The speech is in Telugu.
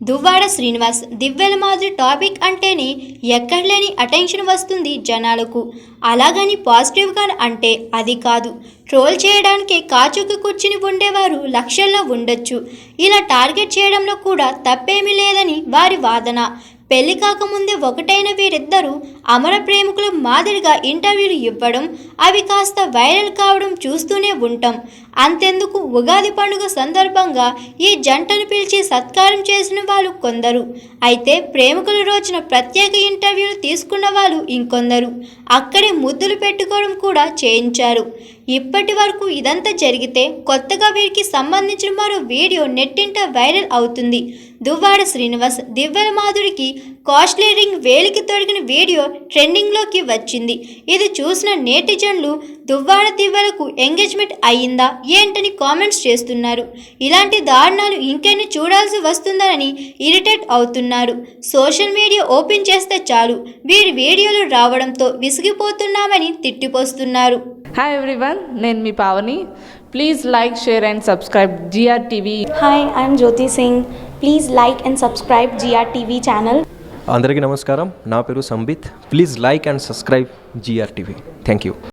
దువ్వాడ శ్రీనివాస్ దివ్యల మాదిరి టాపిక్ అంటేనే ఎక్కడలేని అటెన్షన్ వస్తుంది జనాలకు. అలాగని పాజిటివ్గా అంటే అది కాదు. ట్రోల్ చేయడానికే కాచుకు కూర్చుని ఉండేవారు లక్షల్లో ఉండొచ్చు. ఇలా టార్గెట్ చేయడంలో కూడా తప్పేమీ లేదని వారి వాదన. పెళ్లి కాకముందే ఒకటైన వీరిద్దరూ అమర ప్రేమికుల మాదిరిగా ఇంటర్వ్యూలు ఇవ్వడం, అవి కాస్త వైరల్ కావడం చూస్తూనే ఉంటాం. అంతెందుకు ఉగాది పండుగ సందర్భంగా ఈ జంటను పిలిచి సత్కారం చేసిన వాళ్ళు కొందరు. అయితే ప్రేమికుల రోజున ప్రత్యేక ఇంటర్వ్యూలు తీసుకున్న వాళ్ళు ఇంకొందరు. అక్కడే ముద్దులు పెట్టుకోవడం కూడా చేయించారు. ఇప్పటి వరకు ఇదంతా జరిగితే కొత్తగా వీరికి సంబంధించిన మరో వీడియో నెట్టింట వైరల్ అవుతుంది. దువ్వాడ శ్రీనివాస్ దివ్యల మాధురికి కాస్ట్లీ రింగ్ వేలికి తొడిగిన వీడియో ట్రెండింగ్లోకి వచ్చింది. ఇది చూసిన నేటిజన్లు దువ్వాడ దివ్యలకు ఎంగేజ్మెంట్ అయ్యిందా ఏంటని కామెంట్స్ చేస్తున్నారు. ఇలాంటి దారుణాలు ఇంకెన్ని చూడాల్సి వస్తుందని ఇరిటేట్ అవుతున్నారు. సోషల్ మీడియా ఓపెన్ చేస్తే చాలు వీరి వీడియోలు రావడంతో విసిగిపోతున్నామని తిట్టిపోస్తున్నారు. హాయ్ ఎవ్రీవన్, నేను మీ Pavani. Please like, share and subscribe GRTV. Hi, I'm Jyoti Singh. Please like and subscribe GRTV channel. అందరికీ నమస్కారం. నా పేరు Sambit. Please like and subscribe GRTV. Thank you.